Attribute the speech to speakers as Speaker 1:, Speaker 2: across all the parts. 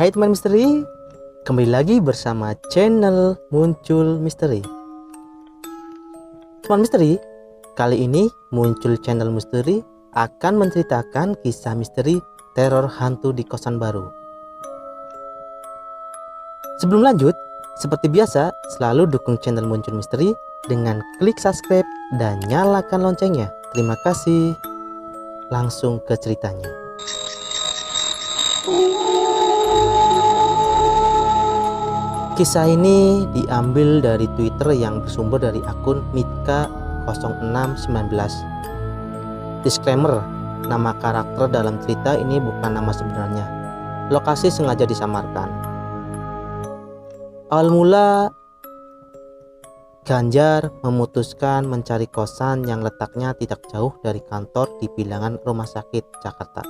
Speaker 1: Hai teman misteri, kembali lagi bersama channel Muncul Misteri. Teman misteri, kali ini Muncul Channel Misteri akan menceritakan kisah misteri teror hantu di kosan baru. Sebelum lanjut, seperti biasa, selalu dukung channel Muncul Misteri dengan klik subscribe dan nyalakan loncengnya. Terima kasih. Langsung ke ceritanya. Kisah ini diambil dari Twitter yang bersumber dari akun Mika0619. Disclaimer, nama karakter dalam cerita ini bukan nama sebenarnya. Lokasi sengaja disamarkan. Awal mula, Ganjar memutuskan mencari kosan yang letaknya tidak jauh dari kantor di bilangan rumah sakit Jakarta.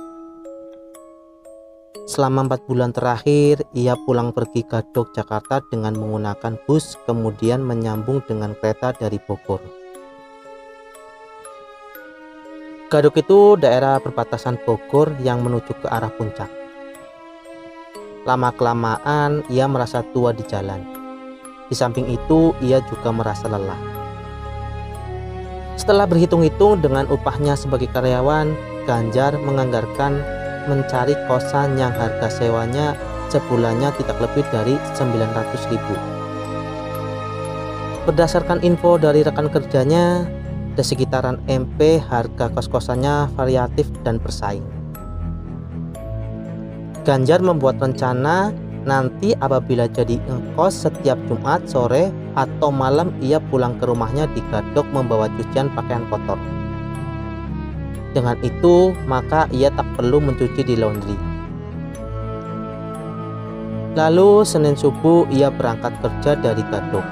Speaker 1: Selama 4 bulan terakhir, ia pulang pergi Gadok, Jakarta dengan menggunakan bus, kemudian menyambung dengan kereta dari Bogor. Gadok itu daerah perbatasan Bogor yang menuju ke arah puncak. Lama-kelamaan, ia merasa tua di jalan. Di samping itu, ia juga merasa lelah. Setelah berhitung-hitung dengan upahnya sebagai karyawan, Ganjar menganggarkan mencari kosan yang harga sewanya sebulannya tidak lebih dari 900.000. Berdasarkan info dari rekan kerjanya, di sekitaran MP harga kos-kosannya variatif dan bersaing. Ganjar membuat rencana nanti apabila jadi ngekos setiap Jumat sore atau malam ia pulang ke rumahnya di Gadok membawa cucian pakaian kotor. Dengan itu, maka ia tak perlu mencuci di laundry. Lalu Senin subuh ia berangkat kerja dari Gadok.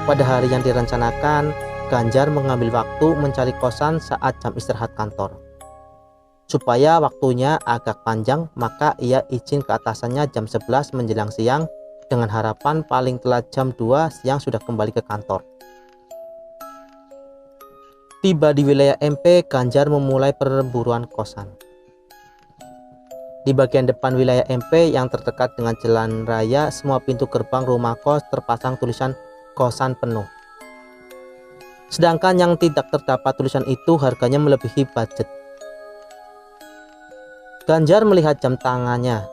Speaker 1: Pada hari yang direncanakan, Ganjar mengambil waktu mencari kosan saat jam istirahat kantor. Supaya waktunya agak panjang, maka ia izin ke atasannya jam 11 menjelang siang dengan harapan paling telat jam 2 siang sudah kembali ke kantor. Tiba di wilayah MP, Ganjar memulai perburuan kosan. Di bagian depan wilayah MP yang terdekat dengan jalan raya, semua pintu gerbang rumah kos terpasang tulisan kosan penuh. Sedangkan yang tidak terdapat tulisan itu harganya melebihi budget. Ganjar melihat jam tangannya,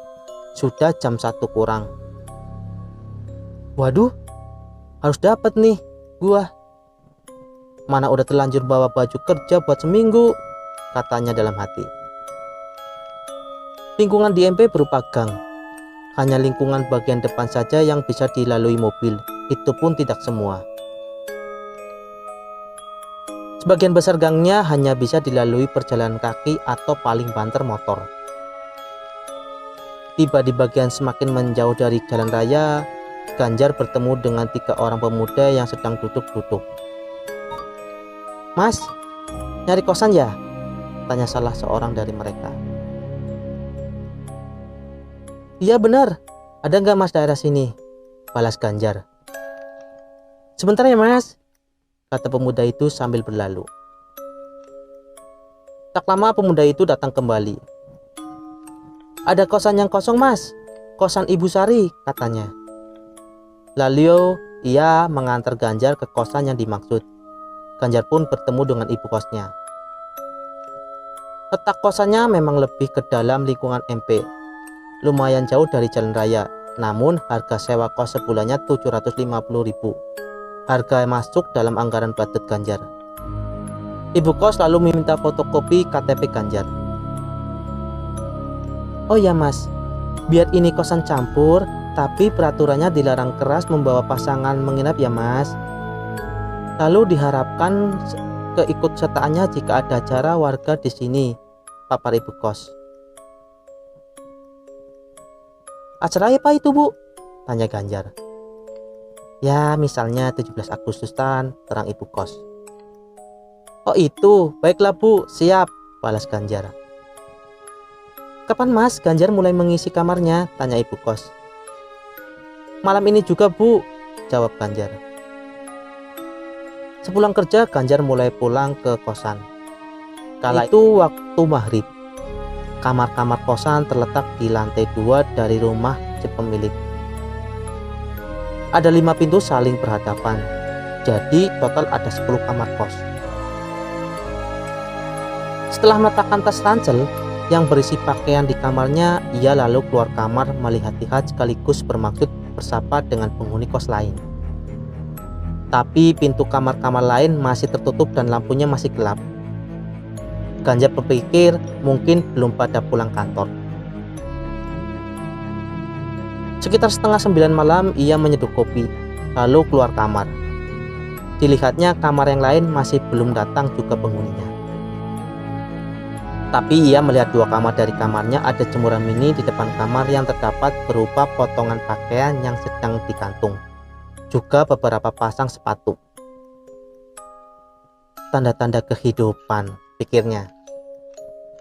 Speaker 1: sudah jam 1 kurang. Waduh, harus dapat nih gua. Mana udah terlanjur bawa baju kerja buat seminggu, katanya dalam hati. Lingkungan di MP berupa gang. Hanya lingkungan bagian depan saja yang bisa dilalui mobil, itu pun tidak semua. Sebagian besar gangnya hanya bisa dilalui perjalanan kaki atau paling banter motor. Tiba di bagian semakin menjauh dari jalan raya, Ganjar bertemu dengan 3 orang pemuda yang sedang duduk-duduk. Mas, nyari kosan ya? Tanya salah seorang dari mereka. Iya benar, ada nggak mas daerah sini? Balas Ganjar. Sebentar ya mas, kata pemuda itu sambil berlalu. Tak lama pemuda itu datang kembali. Ada kosan yang kosong mas, kosan Ibu Sari, katanya. Lalu ia mengantar Ganjar ke kosan yang dimaksud. Ganjar pun bertemu dengan ibu kosnya. Letak kosannya memang lebih ke dalam lingkungan MP. Lumayan jauh dari jalan raya, namun harga sewa kos sebulannya 750.000. Harga masuk dalam anggaran budget Ganjar. Ibu kos lalu meminta fotokopi KTP Ganjar. Oh ya mas, biar ini kosan campur, tapi peraturannya dilarang keras membawa pasangan menginap ya mas. Lalu diharapkan keikutsertaannya jika ada acara warga di sini, papar ibu kos. Acara apa itu bu? Tanya Ganjar. Ya misalnya 17 Agustusan, terang ibu kos. Oh itu, baiklah bu, siap, balas Ganjar. Kapan mas Ganjar mulai mengisi kamarnya? Tanya ibu kos. Malam ini juga bu, jawab Ganjar. Sepulang kerja, Ganjar mulai pulang ke kosan. Kala itu waktu maghrib. Kamar-kamar kosan terletak di lantai 2 dari rumah si pemilik. Ada 5 pintu saling berhadapan, jadi total ada 10 kamar kos. Setelah meletakkan tas ransel yang berisi pakaian di kamarnya, ia lalu keluar kamar melihat-lihat sekaligus bermaksud bersapa dengan penghuni kos lain. Tapi pintu kamar-kamar lain masih tertutup dan lampunya masih gelap. Ganjar berpikir mungkin belum pada pulang kantor. Sekitar setengah 9 malam ia menyeduh kopi, lalu keluar kamar. Dilihatnya kamar yang lain masih belum datang juga penghuninya. Tapi ia melihat 2 kamar dari kamarnya ada jemuran mini di depan kamar yang terdapat berupa potongan pakaian yang sedang digantung. Juga beberapa pasang sepatu. Tanda-tanda kehidupan, pikirnya.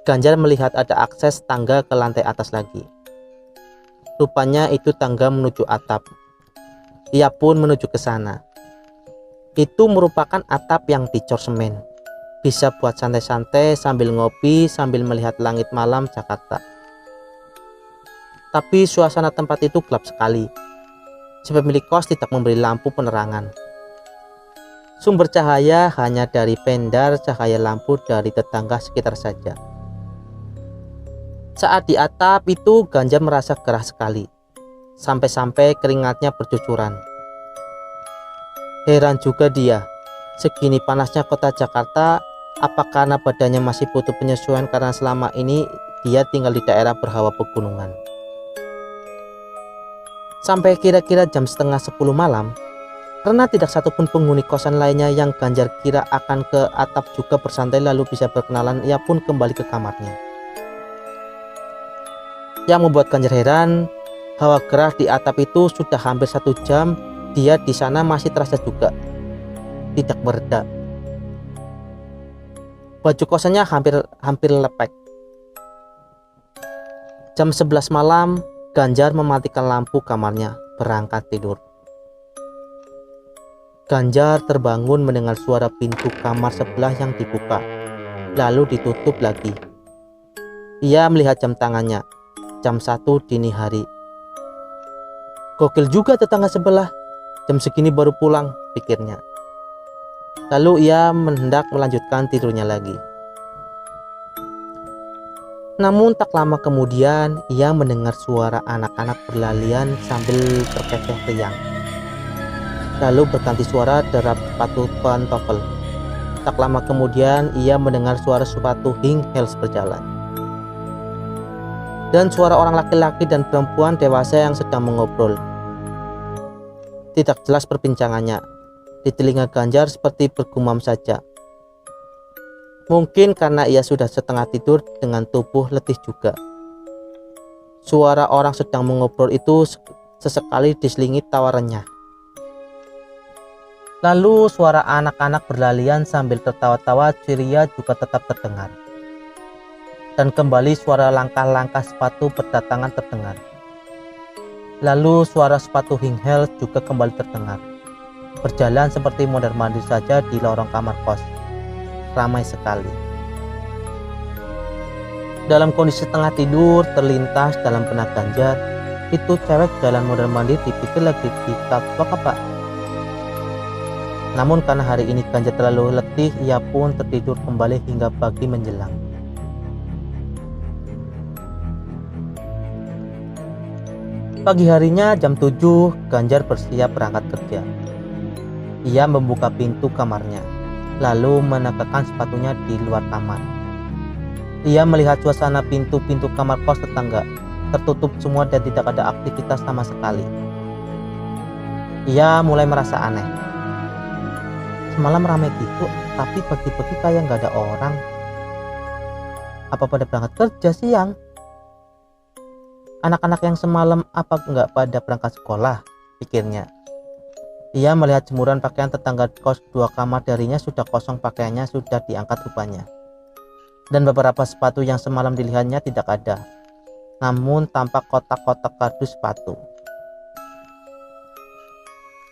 Speaker 1: Ganjar melihat ada akses tangga ke lantai atas lagi. Rupanya itu tangga menuju atap. Ia pun menuju ke sana. Itu merupakan atap yang dicor semen. Bisa buat santai-santai sambil ngopi sambil melihat langit malam Jakarta. Tapi suasana tempat itu gelap sekali. Si pemilik kos tidak memberi lampu penerangan. Sumber cahaya hanya dari pendar cahaya lampu dari tetangga sekitar saja. Saat di atap itu Ganjar merasa gerah sekali. Sampai-sampai keringatnya bercucuran. Heran juga dia, segini panasnya kota Jakarta, apa karena badannya masih butuh penyesuaian karena selama ini dia tinggal di daerah berhawa pegunungan. Sampai kira-kira jam setengah 10 malam, karena tidak satupun penghuni kosan lainnya yang Ganjar kira akan ke atap juga bersantai lalu bisa berkenalan, ia pun kembali ke kamarnya. Yang membuat Ganjar heran, hawa gerah di atap itu sudah hampir 1 jam, dia di sana masih terasa juga tidak mereda. Baju kosannya hampir lepek. Jam 11 malam, Ganjar mematikan lampu kamarnya, berangkat tidur. Ganjar terbangun mendengar suara pintu kamar sebelah yang dibuka, lalu ditutup lagi. Ia melihat jam tangannya, jam 1 dini hari. Gokil juga tetangga sebelah, jam segini baru pulang, pikirnya. Lalu ia hendak melanjutkan tidurnya lagi. Namun tak lama kemudian ia mendengar suara anak-anak berlalian sambil terkekeh riang. Lalu berganti suara derap sepatu pantofel. Tak lama kemudian ia mendengar suara sepatu high heels berjalan. Dan suara orang laki-laki dan perempuan dewasa yang sedang mengobrol. Tidak jelas perbincangannya. Di telinga Ganjar seperti bergumam saja. Mungkin karena ia sudah setengah tidur dengan tubuh letih juga. Suara orang sedang mengobrol itu sesekali diselingi tawa renyah. Lalu suara anak-anak berlalian sambil tertawa-tawa ceria juga tetap terdengar. Dan kembali suara langkah-langkah sepatu berdatangan terdengar. Lalu suara sepatu high heels juga kembali terdengar. Berjalan seperti mondar-mandir saja di lorong kamar kos. Ramai sekali. Dalam kondisi tengah tidur terlintas dalam benak Ganjar, itu cewek jalan mondar-mandir dipikir lagi di catwalk apa. Namun karena hari ini Ganjar terlalu letih, ia pun tertidur kembali hingga pagi menjelang. Pagi harinya jam 7 Ganjar bersiap berangkat kerja. Ia membuka pintu kamarnya, lalu menegakkan sepatunya di luar kamar. Ia melihat suasana pintu-pintu kamar kos tetangga, tertutup semua dan tidak ada aktivitas sama sekali. Ia mulai merasa aneh. Semalam ramai gitu, tapi pagi-pagi kayak nggak ada orang. Apa pada berangkat kerja siang? Anak-anak yang semalam apa nggak pada berangkat sekolah, pikirnya. Ia melihat jemuran pakaian tetangga kos 2 kamar darinya sudah kosong, pakaiannya sudah diangkat rupanya. Dan beberapa sepatu yang semalam dilihatnya tidak ada. Namun tampak kotak-kotak kardus sepatu.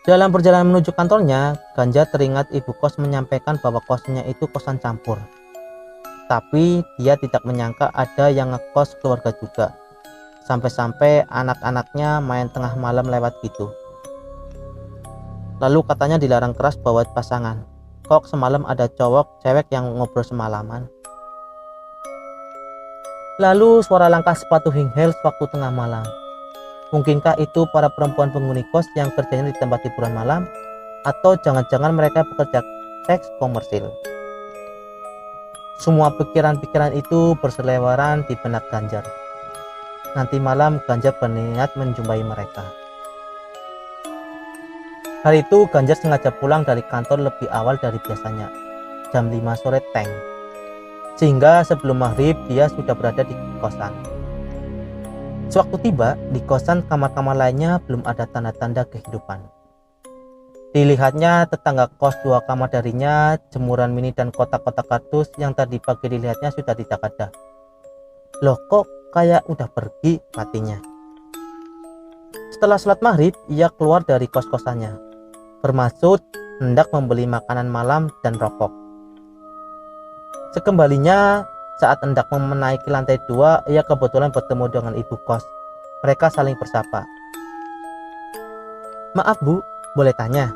Speaker 1: Dalam perjalanan menuju kantornya, Ganjar teringat ibu kos menyampaikan bahwa kosnya itu kosan campur. Tapi dia tidak menyangka ada yang ngekos keluarga juga. Sampai-sampai anak-anaknya main tengah malam lewat gitu. Lalu katanya dilarang keras bawa pasangan. Kok semalam ada cewek yang ngobrol semalaman. Lalu suara langkah sepatu high heels waktu tengah malam. Mungkinkah itu para perempuan penghuni kos yang kerjanya di tempat hiburan malam? Atau jangan-jangan mereka bekerja seks komersil? Semua pikiran-pikiran itu berseliweran di benak Ganjar. Nanti malam Ganjar berniat menjumpai mereka. Hari itu Ganjar sengaja pulang dari kantor lebih awal dari biasanya, jam 5 sore teng. Sehingga sebelum maghrib dia sudah berada di kosan. Sewaktu tiba di kosan, kamar-kamar lainnya belum ada tanda-tanda kehidupan. Dilihatnya tetangga kos 2 kamar darinya, jemuran mini dan kotak-kotak kardus yang tadi pagi dilihatnya sudah tidak ada. Loh, kok kayak udah pergi, matinya. Setelah sholat maghrib, ia keluar dari kos-kosannya, bermaksud hendak membeli makanan malam dan rokok. Sekembalinya, saat hendak menaiki lantai 2, ia kebetulan bertemu dengan ibu kos. Mereka saling bersapa. Maaf Bu, boleh tanya?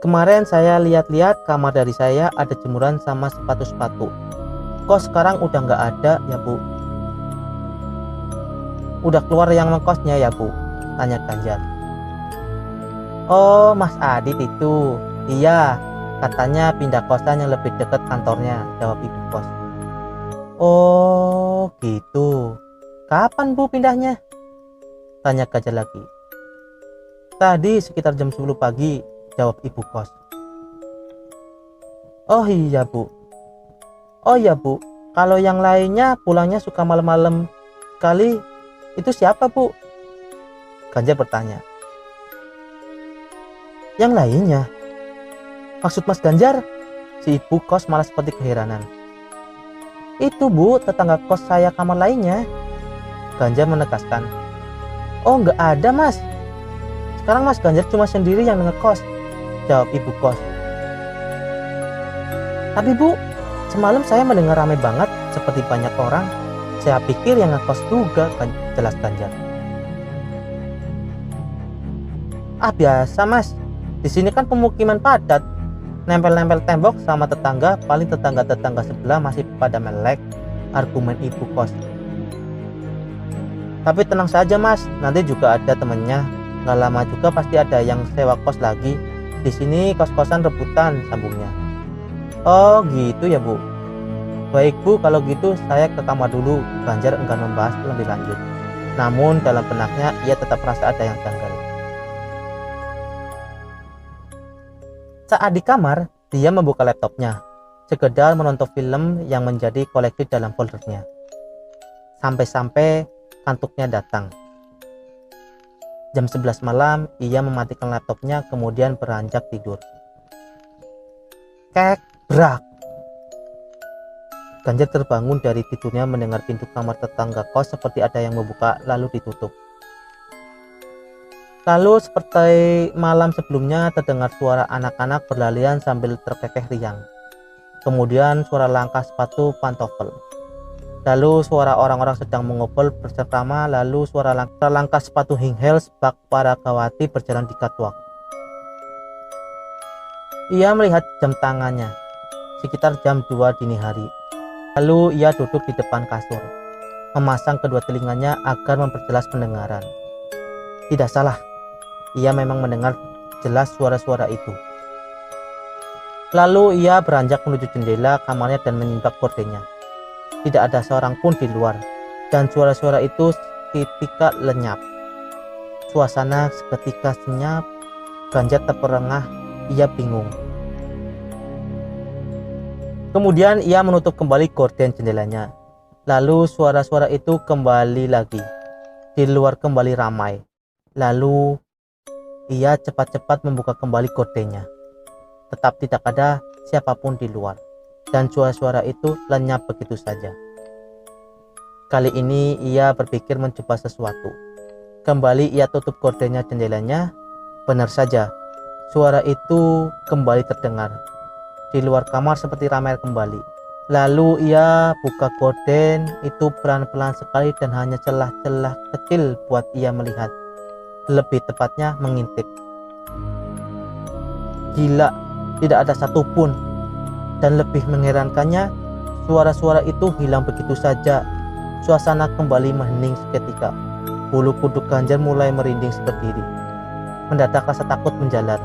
Speaker 1: Kemarin saya lihat-lihat kamar dari saya ada jemuran sama sepatu-sepatu. Kok sekarang udah nggak ada ya Bu? Udah keluar yang ngekosnya ya Bu? Tanya Ganjar. Oh, Mas Adit itu. Iya, katanya pindah kosan yang lebih dekat kantornya, jawab ibu kos. Oh gitu. Kapan Bu pindahnya? Tanya Ganjar lagi. Tadi sekitar jam 10 pagi, jawab ibu kos. Oh iya Bu. Oh iya Bu, kalau yang lainnya pulangnya suka malam-malam sekali, itu siapa Bu? Ganjar bertanya. Yang lainnya? Maksud Mas Ganjar? Si ibu kos malah seperti keheranan. Itu Bu, tetangga kos saya kamar lainnya. Ganjar menegaskan. Oh nggak ada Mas. Sekarang Mas Ganjar cuma sendiri yang ngekos, jawab ibu kos. Tapi Bu, semalam saya mendengar ramai banget seperti banyak orang. Saya pikir yang ngekos juga, kan, jelas Ganjar. Ah biasa Mas, di sini kan pemukiman padat, nempel-nempel tembok sama tetangga, paling tetangga-tetangga sebelah masih pada melek, argumen ibu kos. Tapi tenang saja Mas, nanti juga ada temennya. Gak lama juga pasti ada yang sewa kos lagi. Di sini kos-kosan rebutan, sambungnya. Oh gitu ya Bu. Baik Bu, kalau gitu saya ke kamar dulu. Ganjar enggan membahas lebih lanjut. Namun dalam benaknya ia tetap merasa ada yang janggal. Saat di kamar, dia membuka laptopnya, sekedar menonton film yang menjadi koleksi dalam foldernya. Sampai-sampai kantuknya datang. Jam 11 malam, ia mematikan laptopnya kemudian beranjak tidur. Kek, brak. Ganjar terbangun dari tidurnya mendengar pintu kamar tetangga kos seperti ada yang membuka lalu ditutup. Lalu seperti malam sebelumnya terdengar suara anak-anak berlarian sambil terkekeh riang. Kemudian suara langkah sepatu pantofel. Lalu suara orang-orang sedang mengobrol bersama, lalu suara langkah sepatu high heels bak para kawati berjalan di catwalk. Ia melihat jam tangannya, sekitar jam 2 dini hari. Lalu ia duduk di depan kasur, memasang kedua telinganya agar memperjelas pendengaran. Tidak salah, ia memang mendengar jelas suara-suara itu. Lalu ia beranjak menuju jendela kamarnya dan menyimak gordenya. Tidak ada seorang pun di luar, dan suara-suara itu seketika lenyap. Suasana seketika senyap. Ganjar terperangah, ia bingung. Kemudian ia menutup kembali gorden jendelanya. Lalu suara-suara itu kembali lagi. Di luar kembali ramai. Lalu ia cepat-cepat membuka kembali gordennya. Tetap tidak ada siapapun di luar. Dan suara-suara itu lenyap begitu saja. Kali ini ia berpikir mencoba sesuatu. Kembali ia tutup gordennya jendelanya. Benar saja, suara itu kembali terdengar. Di luar kamar seperti ramai kembali. Lalu ia buka gorden itu pelan-pelan sekali dan hanya celah-celah kecil buat ia melihat. Lebih tepatnya mengintip. Gila, tidak ada satupun. Dan lebih mengherankannya, suara-suara itu hilang begitu saja. Suasana kembali menghening seketika. Bulu kuduk Ganjar mulai merinding berdiri. Mendadak rasa takut menjalar.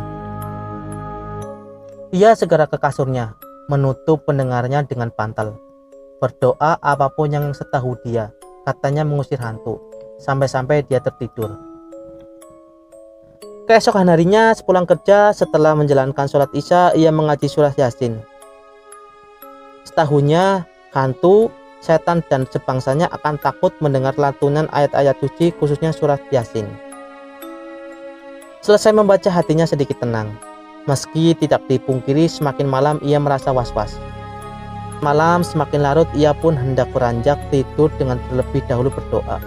Speaker 1: Ia segera ke kasurnya, menutup pendengarnya dengan bantal. Berdoa apapun yang setahu dia, katanya mengusir hantu, sampai-sampai dia tertidur. Keesokan harinya sepulang kerja setelah menjalankan sholat isya, ia mengaji surah Yasin. Setahunya, hantu, setan dan sebangsanya akan takut mendengar lantunan ayat-ayat suci khususnya surat Yasin. Selesai membaca hatinya sedikit tenang. Meski tidak dipungkiri semakin malam ia merasa was-was. Malam semakin larut ia pun hendak beranjak tidur dengan terlebih dahulu berdoa.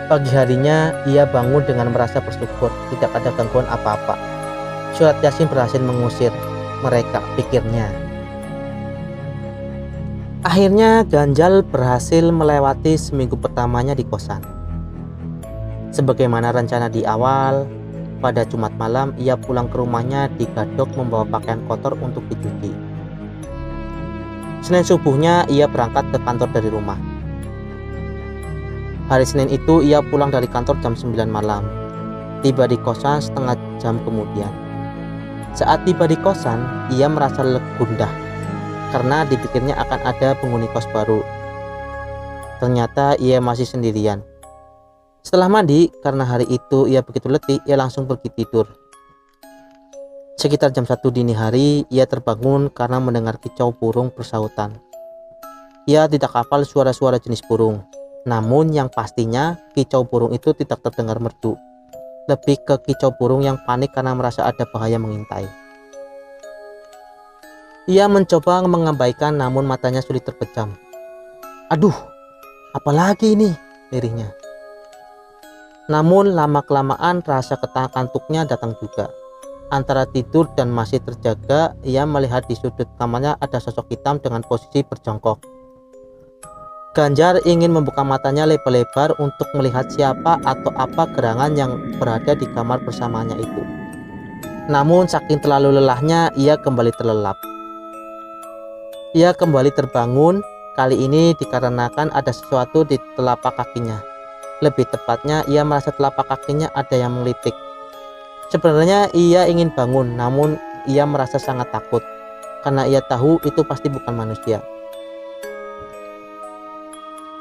Speaker 1: Pagi harinya ia bangun dengan merasa bersyukur tidak ada gangguan apa-apa. Surat Yasin berhasil mengusir mereka, pikirnya. Akhirnya Ganjar berhasil melewati seminggu pertamanya di kosan. Sebagaimana rencana di awal, pada Jumat malam ia pulang ke rumahnya digadok membawa pakaian kotor untuk dicuci. Senin subuhnya ia berangkat ke kantor dari rumah. Hari Senin itu ia pulang dari kantor jam 9 malam. Tiba di kosan setengah jam kemudian. Saat tiba di kosan, ia merasa gundah karena dipikirnya akan ada penghuni kos baru. Ternyata ia masih sendirian. Setelah mandi, karena hari itu ia begitu letih, ia langsung pergi tidur. Sekitar jam 1 dini hari, ia terbangun karena mendengar kicau burung bersahutan. Ia tidak hafal suara-suara jenis burung, namun yang pastinya kicau burung itu tidak terdengar merdu. Lebih ke kicau burung yang panik karena merasa ada bahaya mengintai. Ia mencoba mengabaikan namun matanya sulit terpejam. Aduh, apalagi ini, lirihnya. Namun lama-kelamaan rasa kantuknya datang juga. Antara tidur dan masih terjaga, ia melihat di sudut kamarnya ada sosok hitam dengan posisi berjongkok. Ganjar ingin membuka matanya lebar-lebar untuk melihat siapa atau apa gerangan yang berada di kamar bersamanya itu. Namun saking terlalu lelahnya, ia kembali terlelap. Ia kembali terbangun, kali ini dikarenakan ada sesuatu di telapak kakinya. Lebih tepatnya ia merasa telapak kakinya ada yang melitik. Sebenarnya ia ingin bangun, namun ia merasa sangat takut karena ia tahu itu pasti bukan manusia.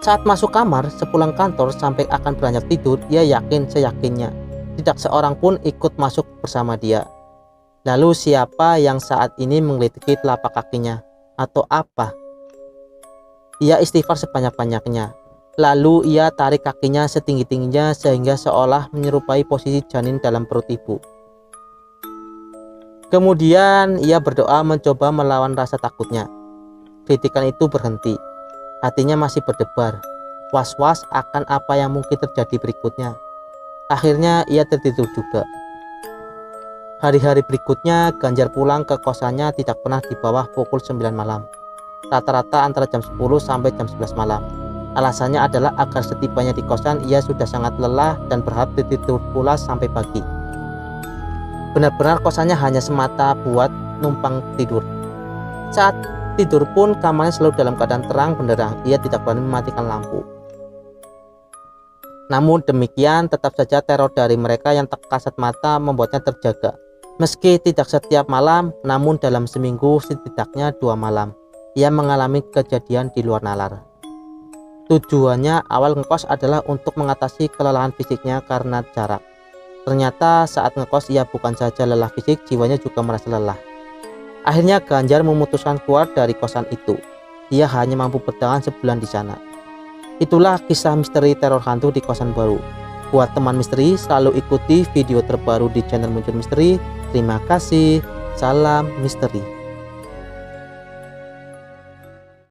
Speaker 1: Saat masuk kamar sepulang kantor sampai akan beranjak tidur, ia yakin seyakinnya tidak seorang pun ikut masuk bersama dia. Lalu siapa yang saat ini mengelitiki telapak kakinya atau apa? Ia istighfar sebanyak-banyaknya. Lalu ia tarik kakinya setinggi-tingginya sehingga seolah menyerupai posisi janin dalam perut ibu. Kemudian ia berdoa mencoba melawan rasa takutnya. Kritikan itu berhenti. Hatinya masih berdebar, was-was akan apa yang mungkin terjadi berikutnya. Akhirnya ia tertidur juga. Hari-hari berikutnya Ganjar pulang ke kosannya tidak pernah di bawah pukul 9 malam. Rata-rata antara jam 10 sampai jam 11 malam. Alasannya adalah agar setibanya di kosan ia sudah sangat lelah dan berharap tidur pula sampai pagi. Benar-benar kosannya hanya semata buat numpang tidur. Saat tidur pun kamarnya selalu dalam keadaan terang benderang, ia tidak berani mematikan lampu. Namun demikian tetap saja teror dari mereka yang tak kasat mata membuatnya terjaga. Meski tidak setiap malam, namun dalam seminggu setidaknya 2 malam ia mengalami kejadian di luar nalar. Tujuannya awal ngekos adalah untuk mengatasi kelelahan fisiknya karena jarak. Ternyata saat ngekos ia bukan saja lelah fisik, jiwanya juga merasa lelah. Akhirnya Ganjar memutuskan keluar dari kosan itu. Ia hanya mampu bertahan sebulan di sana. Itulah kisah misteri teror hantu di kosan baru. Buat teman misteri, selalu ikuti video terbaru di channel Muncul Misteri. Terima kasih. Salam misteri.